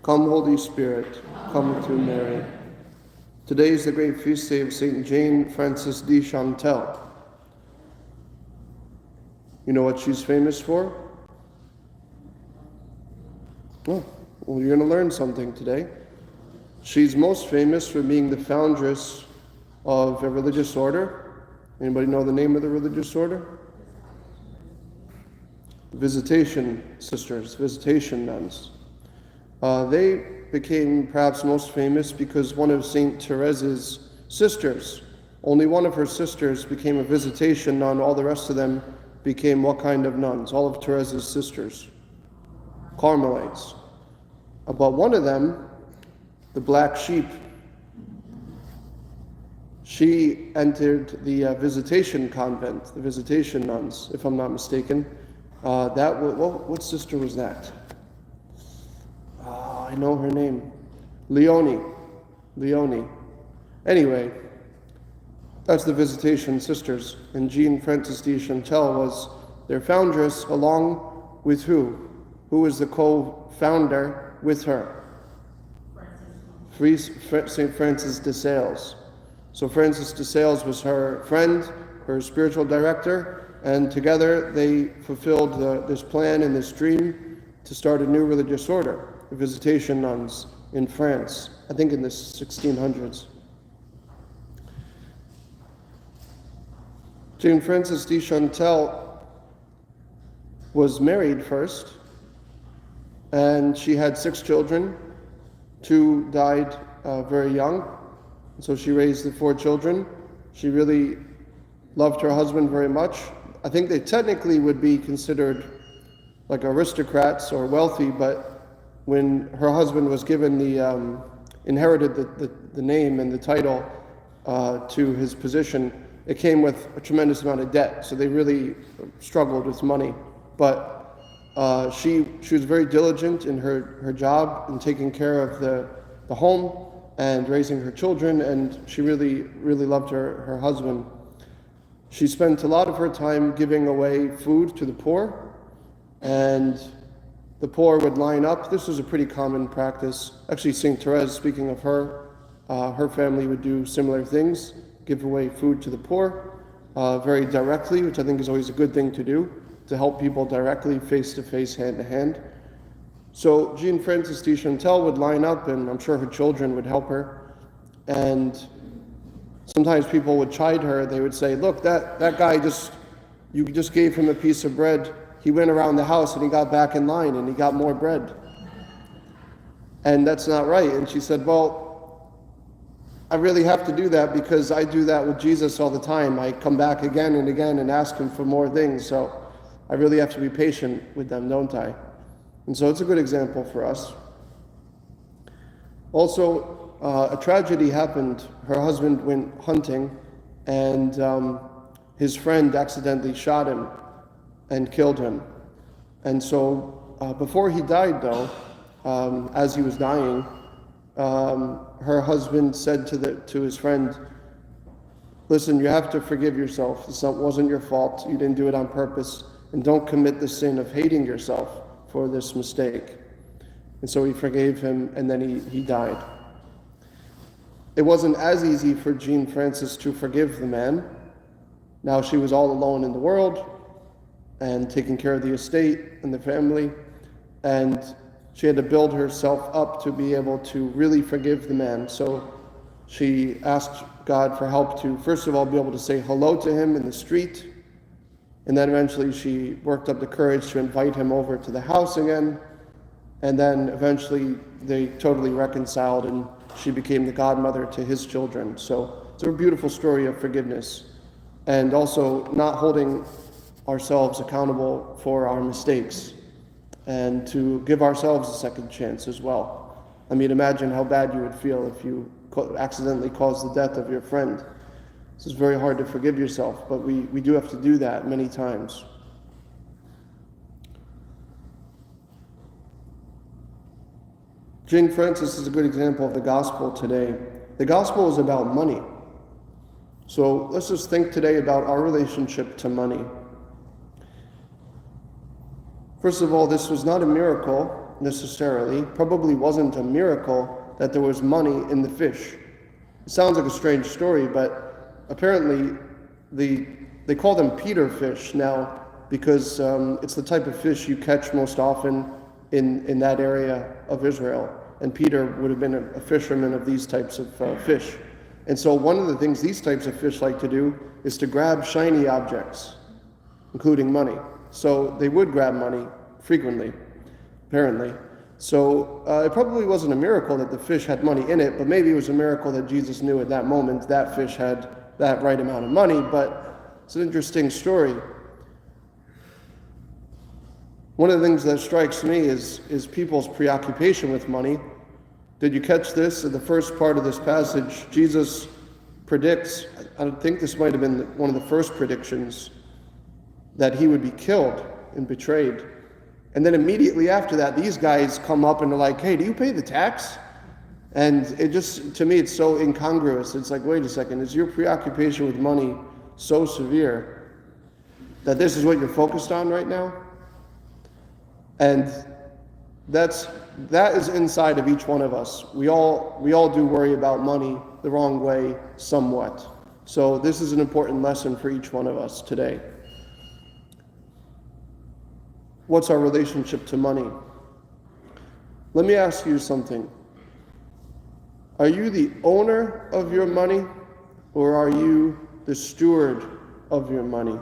Come, Holy Spirit, come to Mary. Today is the great feast day of Saint Jane Frances de Chantal. You know what she's famous for? Well, you're going to learn something today. She's most famous for being the foundress of a religious order. Anybody know the name of the religious order? Visitation Sisters, Visitation Nuns. They became perhaps most famous because one of Saint Therese's sisters, only one of her sisters became a visitation nun. All the rest of them became what kind of nuns? All of Therese's sisters, Carmelites. But one of them, the Black Sheep, she entered the Visitation Convent, the Visitation Nuns, if I'm not mistaken. What sister was that? I know her name. Leonie. Anyway, that's the Visitation Sisters. And Jean Frances de Chantal was their foundress, along with who? Who was the co-founder with her? St. Francis de Sales. So Francis de Sales was her friend, her spiritual director, and together they fulfilled this plan and this dream to start a new religious order, the Visitation Nuns in France, I think in the 1600s. Jane Frances de Chantal was married first, and she had 6 children. 2 died very young, so she raised the 4 children. She really loved her husband very much. I think they technically would be considered like aristocrats or wealthy, but when her husband was given inherited the name and the title to his position, it came with a tremendous amount of debt, so they really struggled with money. But she was very diligent in her job in taking care of the home and raising her children, and she really loved her husband. She spent a lot of her time giving away food to the poor, and the poor would line up. This was a pretty common practice. Actually, St. Therese, speaking of her, her family would do similar things, give away food to the poor very directly, which I think is always a good thing to do, to help people directly, face-to-face, hand-to-hand. So Jean Frances de Chantal would line up, and I'm sure her children would help her. And sometimes people would chide her. They would say, look, that guy you just gave him a piece of bread. He went around the house and he got back in line and he got more bread. And that's not right. And she said, well, I really have to do that because I do that with Jesus all the time. I come back again and again and ask him for more things. So I really have to be patient with them, don't I? And so it's a good example for us. Also, a tragedy happened. Her husband went hunting, and his friend accidentally shot him and killed him. And so before he died, though, as he was dying, her husband said to his friend, listen, you have to forgive yourself. This wasn't your fault. You didn't do it on purpose. And don't commit the sin of hating yourself for this mistake. And so he forgave him, and then he died. It wasn't as easy for Jean Frances to forgive the man. Now she was all alone in the world and taking care of the estate and the family, and she had to build herself up to be able to really forgive the man. So she asked God for help to, first of all, be able to say hello to him in the street, and then eventually she worked up the courage to invite him over to the house again, and then eventually they totally reconciled and she became the godmother to his children. So it's a beautiful story of forgiveness, and also not holding ourselves accountable for our mistakes, and to give ourselves a second chance as well. I mean, imagine how bad you would feel if you accidentally caused the death of your friend. This is very hard to forgive yourself, but we do have to do that many times. Jane Frances is a good example of the gospel today. The gospel is about money. So let's just think today about our relationship to money. First of all, this was not a miracle. necessarily, probably wasn't a miracle that there was money in the fish. It sounds like a strange story, but apparently they call them Peter fish now because it's the type of fish you catch most often in that area of Israel. And Peter would have been a fisherman of these types of fish. And so one of the things these types of fish like to do is to grab shiny objects, including money. So they would grab money frequently, apparently. So it probably wasn't a miracle that the fish had money in it, but maybe it was a miracle that Jesus knew at that moment that fish had that right amount of money. But it's an interesting story. One of the things that strikes me is people's preoccupation with money. Did you catch this? In the first part of this passage, Jesus predicts, I think this might have been one of the first predictions, that he would be killed and betrayed. And then immediately after that, these guys come up and they're like, hey, do you pay the tax? And it just, to me, it's so incongruous. It's like, wait a second, is your preoccupation with money so severe that this is what you're focused on right now? And that is inside of each one of us. We all do worry about money the wrong way somewhat. So this is an important lesson for each one of us today. What's our relationship to money? Let me ask you something. Are you the owner of your money, or are you the steward of your money?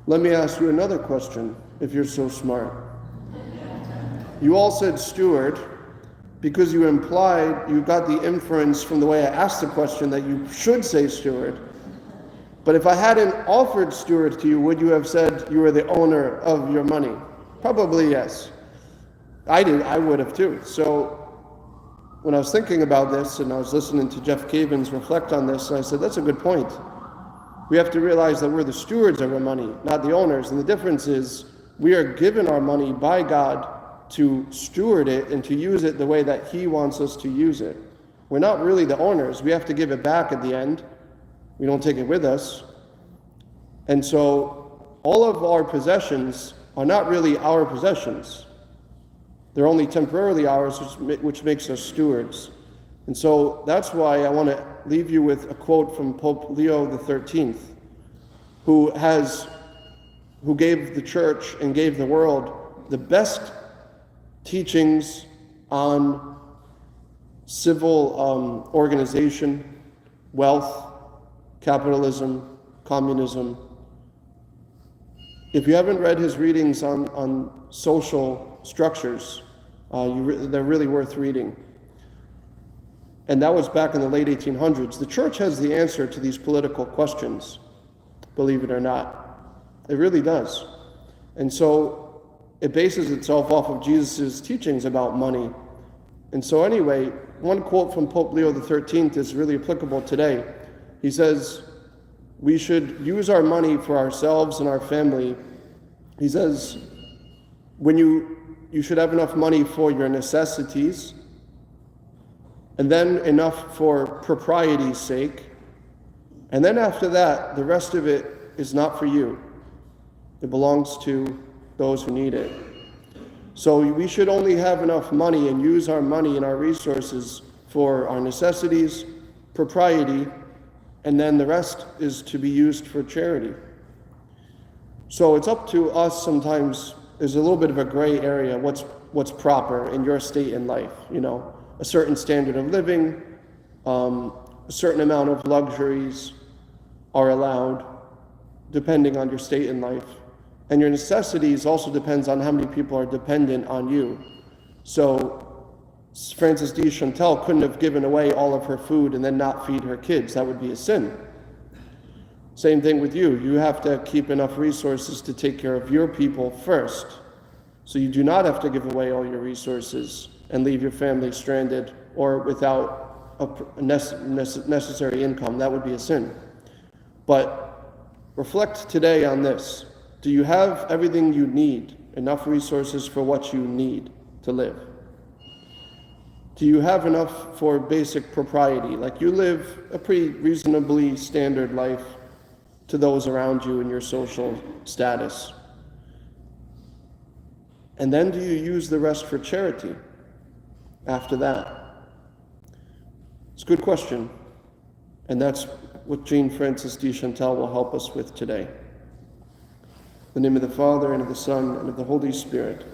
Let me ask you another question, if you're so smart. You all said steward because you got the inference from the way I asked the question that you should say steward. But if I hadn't offered steward to you, would you have said you were the owner of your money? Probably yes. I would have too. So when I was thinking about this and I was listening to Jeff Cavins reflect on this, I said, that's a good point. We have to realize that we're the stewards of our money, not the owners. And the difference is we are given our money by God to steward it and to use it the way that He wants us to use it. We're not really the owners. We have to give it back at the end. We don't take it with us. And so all of our possessions are not really our possessions. They're only temporarily ours, which makes us stewards. And so that's why I want to leave you with a quote from Pope Leo XIII, who gave the church and gave the world the best teachings on civil organization, wealth, capitalism, communism. If you haven't read his readings on social structures, they're really worth reading. And that was back in the late 1800s. The church has the answer to these political questions, believe it or not. It really does. And so it bases itself off of Jesus' teachings about money. And so anyway, one quote from Pope Leo XIII is really applicable today. He says, we should use our money for ourselves and our family. He says, you should have enough money for your necessities, and then enough for propriety's sake. And then after that, the rest of it is not for you. It belongs to those who need it. So we should only have enough money and use our money and our resources for our necessities, propriety, and then the rest is to be used for charity. So it's up to us sometimes. There's a little bit of a gray area, what's proper in your state in life, a certain standard of living, a certain amount of luxuries are allowed, depending on your state in life. And your necessities also depends on how many people are dependent on you. So Frances de Chantal couldn't have given away all of her food and then not feed her kids. That would be a sin. Same thing with you. You have to keep enough resources to take care of your people first. So you do not have to give away all your resources and leave your family stranded or without a necessary income. That would be a sin. But reflect today on this. Do you have everything you need, enough resources for what you need to live? Do you have enough for basic propriety? Like you live a pretty reasonably standard life to those around you in your social status. And then do you use the rest for charity after that? It's a good question. And that's what Jane Frances de Chantal will help us with today. In the name of the Father, and of the Son, and of the Holy Spirit.